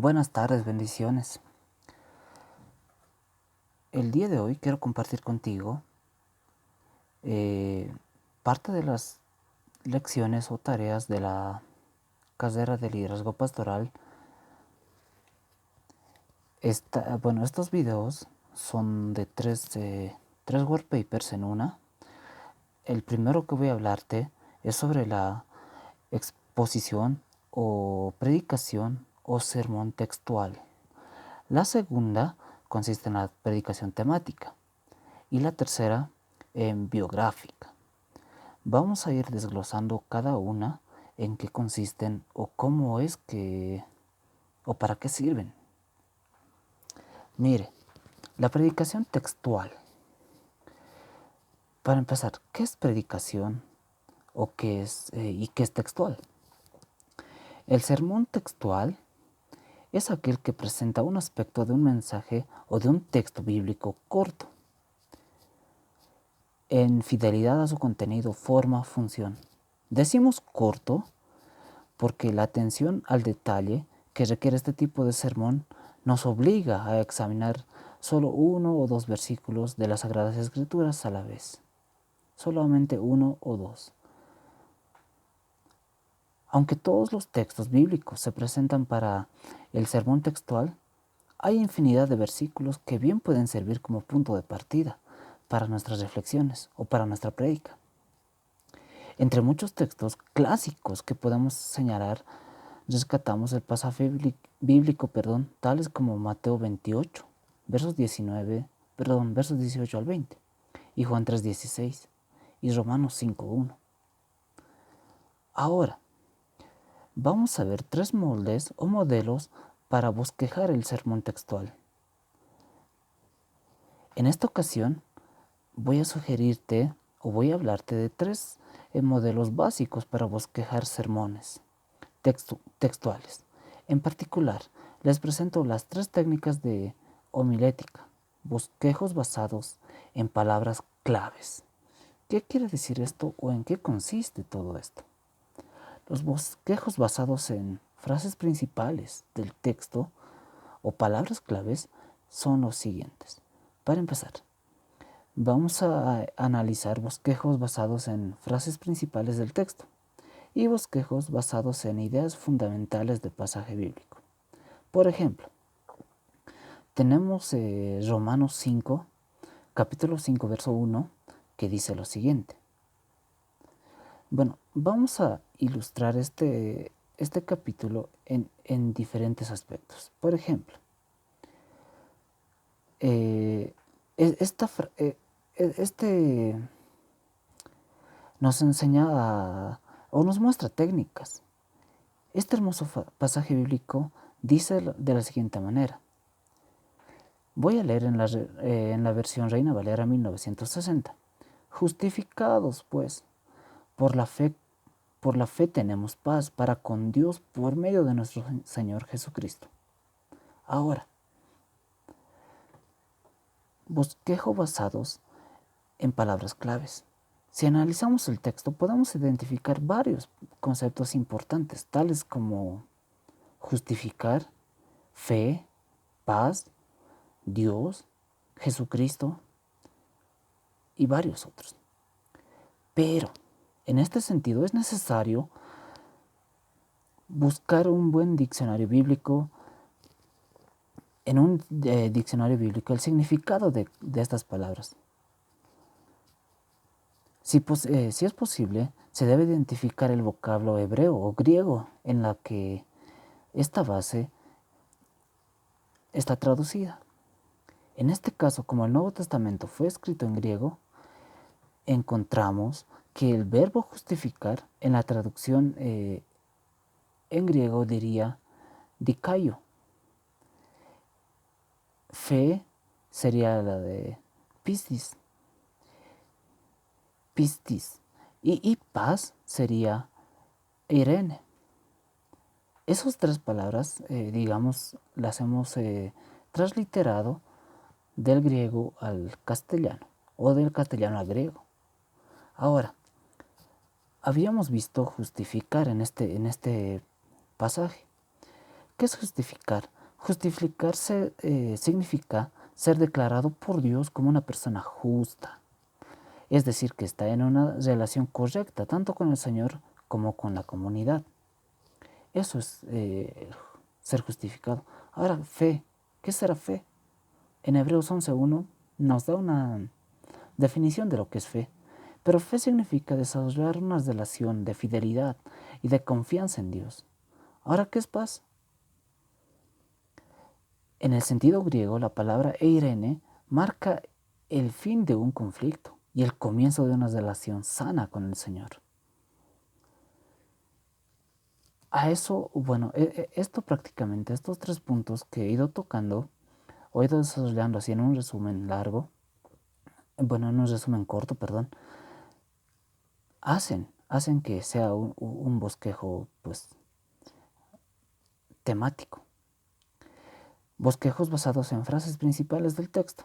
Buenas tardes, bendiciones. El día de hoy quiero compartir contigo parte de las lecciones o tareas de la carrera de liderazgo pastoral. Estos videos son de tres wordpapers en una. El primero que voy a hablarte es sobre la exposición o predicación o sermón textual. La segunda consiste en la predicación temática y la tercera en biográfica. Vamos a ir desglosando cada una en qué consisten o cómo es que o para qué sirven. Mire, la predicación textual. Para empezar, ¿qué es predicación o qué es textual? El sermón textual es aquel que presenta un aspecto de un mensaje o de un texto bíblico corto, en fidelidad a su contenido, forma, función. Decimos corto porque la atención al detalle que requiere este tipo de sermón nos obliga a examinar solo uno o dos versículos de las Sagradas Escrituras a la vez. Solamente uno o dos. Aunque todos los textos bíblicos se presentan para el sermón textual, hay infinidad de versículos que bien pueden servir como punto de partida para nuestras reflexiones o para nuestra prédica. Entre muchos textos clásicos que podemos señalar, rescatamos el pasaje bíblico, tales como Mateo 28, versos 18 al 20, y Juan 3:16, y Romanos 5:1. Ahora, vamos a ver tres moldes o modelos para bosquejar el sermón textual. En esta ocasión, voy a sugerirte o voy a hablarte de tres modelos básicos para bosquejar sermones textuales. En particular, les presento las tres técnicas de homilética, bosquejos basados en palabras claves. ¿Qué quiere decir esto o en qué consiste todo esto? Los bosquejos basados en frases principales del texto o palabras claves son los siguientes. Para empezar, vamos a analizar bosquejos basados en frases principales del texto y bosquejos basados en ideas fundamentales del pasaje bíblico. Por ejemplo, tenemos Romanos 5, capítulo 5, verso 1, que dice lo siguiente. Bueno, vamos a ilustrar este capítulo en diferentes aspectos. Por ejemplo, nos enseña o nos muestra técnicas. Este hermoso pasaje bíblico dice de la siguiente manera. Voy a leer en la versión Reina Valera 1960. Justificados, pues, por la fe tenemos paz para con Dios por medio de nuestro Señor Jesucristo. Ahora, bosquejo basados en palabras claves. Si analizamos el texto, podemos identificar varios conceptos importantes, tales como justificar, fe, paz, Dios, Jesucristo y varios otros. Pero, en este sentido, es necesario buscar un buen diccionario bíblico, en un diccionario bíblico, el significado de estas palabras. Si es posible, se debe identificar el vocablo hebreo o griego en la que esta base está traducida. En este caso, como el Nuevo Testamento fue escrito en griego, encontramos que el verbo justificar en la traducción en griego diría dikaio. Fe sería la de pistis. Y paz sería eirene. Esas tres palabras, las hemos transliterado del griego al castellano o del castellano al griego. Ahora, habíamos visto justificar en este pasaje. ¿Qué es justificar? Justificarse significa ser declarado por Dios como una persona justa. Es decir, que está en una relación correcta tanto con el Señor como con la comunidad. Eso es ser justificado. Ahora, fe. ¿Qué será fe? En Hebreos 11:1 nos da una definición de lo que es fe. Pero fe significa desarrollar una relación de fidelidad y de confianza en Dios. Ahora, ¿qué es paz? En el sentido griego, la palabra eirene marca el fin de un conflicto y el comienzo de una relación sana con el Señor. A eso, bueno, esto prácticamente, estos 3 puntos que he ido tocando, o he ido desarrollando así en un resumen largo, bueno, en un resumen corto, perdón, hacen que sea un bosquejo, pues, temático. Bosquejos basados en frases principales del texto.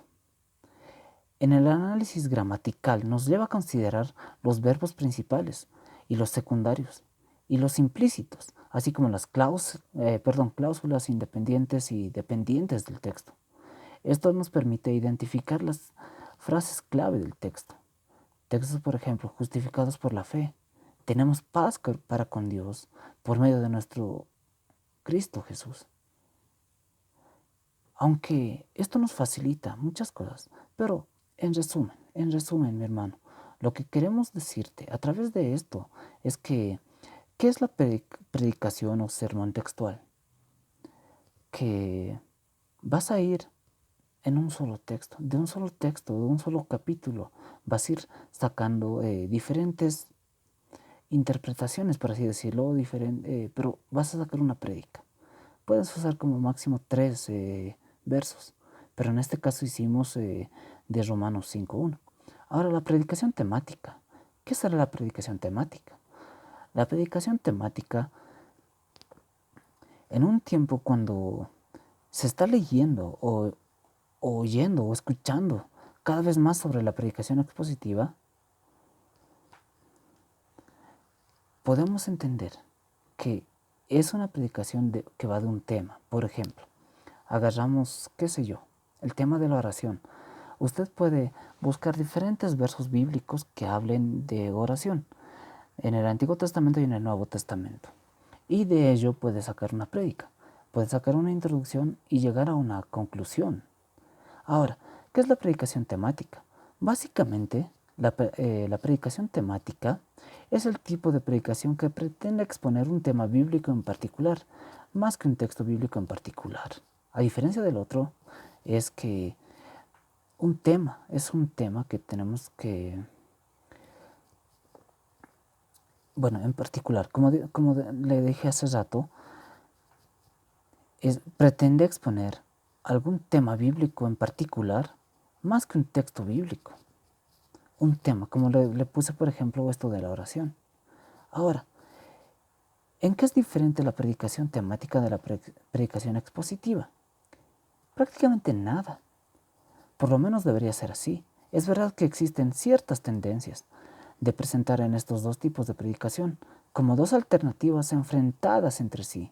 En el análisis gramatical nos lleva a considerar los verbos principales y los secundarios y los implícitos, así como las cláusulas independientes y dependientes del texto. Esto nos permite identificar las frases clave del texto. Textos, por ejemplo, justificados por la fe. Tenemos paz para con Dios por medio de nuestro Cristo Jesús. Aunque esto nos facilita muchas cosas, pero en resumen, mi hermano, lo que queremos decirte a través de esto es que, ¿qué es la predicación o sermón textual? Que vas a ir en un solo texto, de un solo capítulo, vas a ir sacando diferentes interpretaciones, por así decirlo, pero vas a sacar una prédica. Puedes usar como máximo 3 versos, pero en este caso hicimos de Romanos 5:1. Ahora, la predicación temática. ¿Qué será la predicación temática? La predicación temática, en un tiempo cuando se está leyendo o oyendo o escuchando cada vez más sobre la predicación expositiva, podemos entender que es una predicación que va de un tema. Por ejemplo, agarramos, qué sé yo, el tema de la oración. Usted puede buscar diferentes versos bíblicos que hablen de oración en el Antiguo Testamento y en el Nuevo Testamento. Y de ello puede sacar una prédica, puede sacar una introducción y llegar a una conclusión. Ahora, ¿qué es la predicación temática? Básicamente, la predicación temática es el tipo de predicación que pretende exponer un tema bíblico en particular, más que un texto bíblico en particular. A diferencia del otro, es que es un tema que tenemos que, bueno, en particular, como le dije hace rato, pretende exponer algún tema bíblico en particular, más que un texto bíblico. Un tema, como le puse por ejemplo esto de la oración. Ahora, ¿en qué es diferente la predicación temática de la predicación expositiva? Prácticamente nada. Por lo menos debería ser así. Es verdad que existen ciertas tendencias de presentar en estos dos tipos de predicación como dos alternativas enfrentadas entre sí,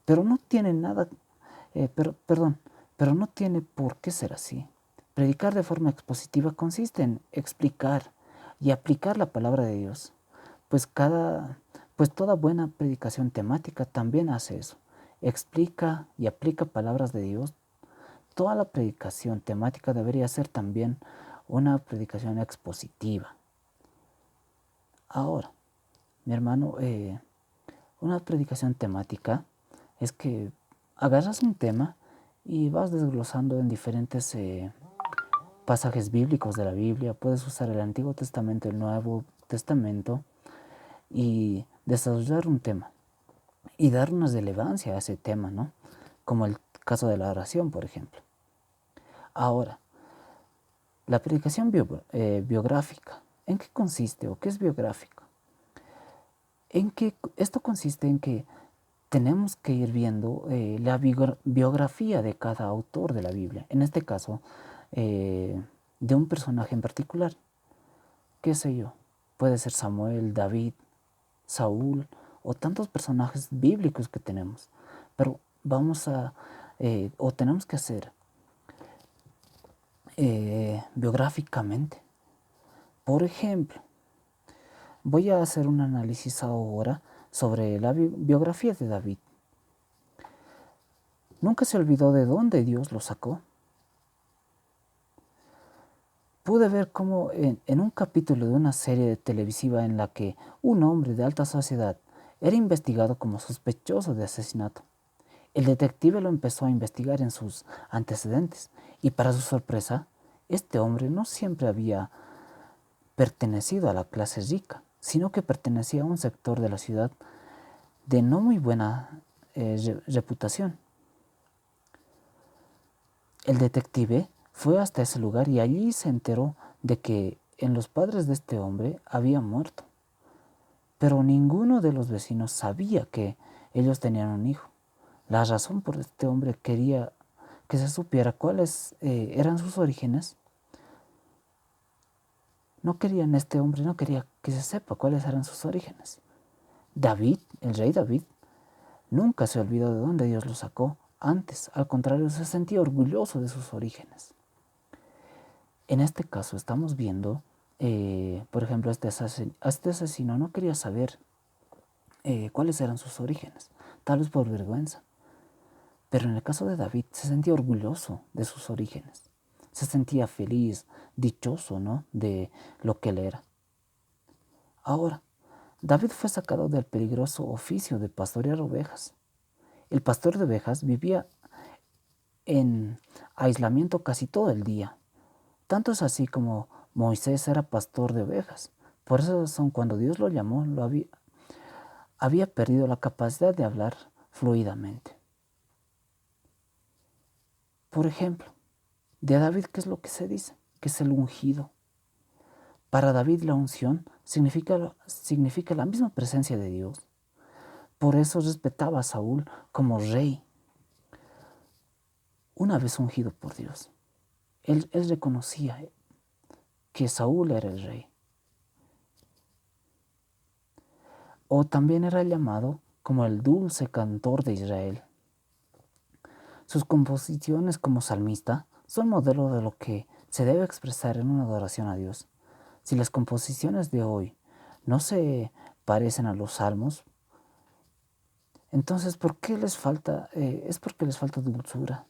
pero no tiene nada, pero no tiene por qué ser así. Predicar de forma expositiva consiste en explicar y aplicar la palabra de Dios, pues toda buena predicación temática también hace eso. Explica y aplica palabras de Dios. Toda la predicación temática debería ser también una predicación expositiva. Ahora, mi hermano, una predicación temática es que agarras un tema y vas desglosando en diferentes pasajes bíblicos de la Biblia. Puedes usar el Antiguo Testamento, el Nuevo Testamento y desarrollar un tema y dar una relevancia a ese tema, ¿no? Como el caso de la oración, por ejemplo. Ahora, la predicación biográfica, ¿en qué consiste o qué es biográfico? Esto consiste en que tenemos que ir viendo la biografía de cada autor de la Biblia, en este caso, de un personaje en particular. ¿Qué sé yo? Puede ser Samuel, David, Saúl o tantos personajes bíblicos que tenemos. Pero vamos a, o tenemos que hacer biográficamente. Por ejemplo, voy a hacer un análisis ahora sobre la biografía de David. Nunca se olvidó de dónde Dios lo sacó. Pude ver cómo en un capítulo de una serie televisiva en la que un hombre de alta sociedad era investigado como sospechoso de asesinato, el detective lo empezó a investigar en sus antecedentes y para su sorpresa, este hombre no siempre había pertenecido a la clase rica, sino que pertenecía a un sector de la ciudad de no muy buena reputación. El detective fue hasta ese lugar y allí se enteró de que en los padres de este hombre había muerto, pero ninguno de los vecinos sabía que ellos tenían un hijo. La razón por este hombre quería que se supiera cuáles eran sus orígenes. Este hombre no quería que se sepa cuáles eran sus orígenes. David, el rey David, nunca se olvidó de dónde Dios lo sacó. Antes, al contrario, se sentía orgulloso de sus orígenes. En este caso estamos viendo, por ejemplo, este asesino no quería saber cuáles eran sus orígenes, tal vez por vergüenza. Pero en el caso de David se sentía orgulloso de sus orígenes. Se sentía feliz, dichoso, ¿no?, de lo que él era. Ahora, David fue sacado del peligroso oficio de pastorear ovejas. El pastor de ovejas vivía en aislamiento casi todo el día. Tanto es así como Moisés era pastor de ovejas. Por esa razón, cuando Dios lo llamó, había perdido la capacidad de hablar fluidamente. Por ejemplo, de David, ¿qué es lo que se dice? Que es el ungido. Para David la unción significa la misma presencia de Dios. Por eso respetaba a Saúl como rey, una vez ungido por Dios. Él reconocía que Saúl era el rey. O también era llamado como el dulce cantor de Israel. Sus composiciones como salmista son modelo de lo que se debe expresar en una adoración a Dios. Si las composiciones de hoy no se parecen a los salmos, entonces ¿por qué les falta? Es porque les falta dulzura,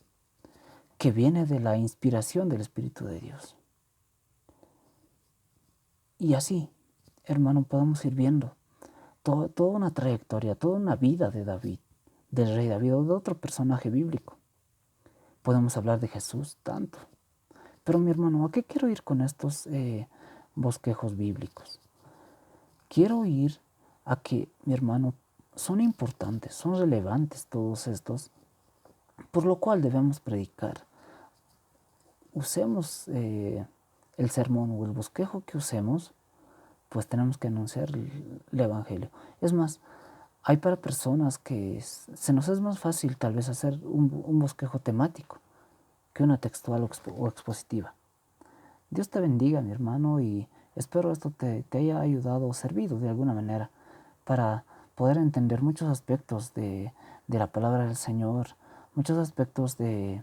que viene de la inspiración del Espíritu de Dios. Y así, hermano, podemos ir viendo toda una trayectoria, toda una vida de David, del rey David o de otro personaje bíblico. Podemos hablar de Jesús tanto. Pero mi hermano, ¿a qué quiero ir con estos bosquejos bíblicos? Quiero ir a que, mi hermano, son importantes, son relevantes todos estos, por lo cual debemos predicar. Usemos el sermón o el bosquejo que usemos, pues tenemos que anunciar el Evangelio. Es más, hay para personas que se nos es más fácil tal vez hacer un bosquejo temático que una textual o expositiva. Dios te bendiga, mi hermano, y espero esto te haya ayudado o servido de alguna manera para poder entender muchos aspectos de la palabra del Señor, muchos aspectos que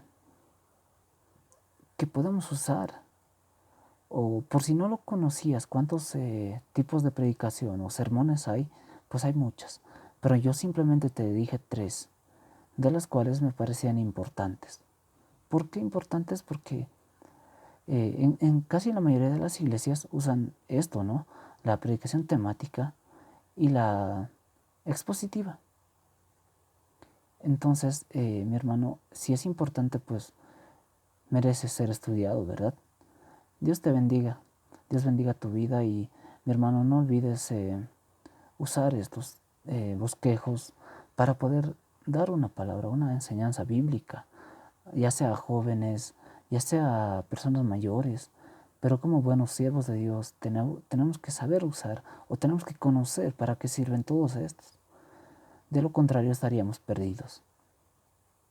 podemos usar. O por si no lo conocías, cuántos tipos de predicación o sermones hay, pues hay muchas. Pero yo simplemente te dije 3, de las cuales me parecían importantes. ¿Por qué importantes? Porque en casi la mayoría de las iglesias usan esto, ¿no? La predicación temática y la expositiva. Entonces, mi hermano, si es importante, pues merece ser estudiado, ¿verdad? Dios te bendiga, Dios bendiga tu vida y, mi hermano, no olvides usar estos bosquejos para poder dar una palabra, una enseñanza bíblica, ya sea a jóvenes, ya sea a personas mayores, pero como buenos siervos de Dios tenemos que saber usar o tenemos que conocer para qué sirven todos estos. De lo contrario estaríamos perdidos.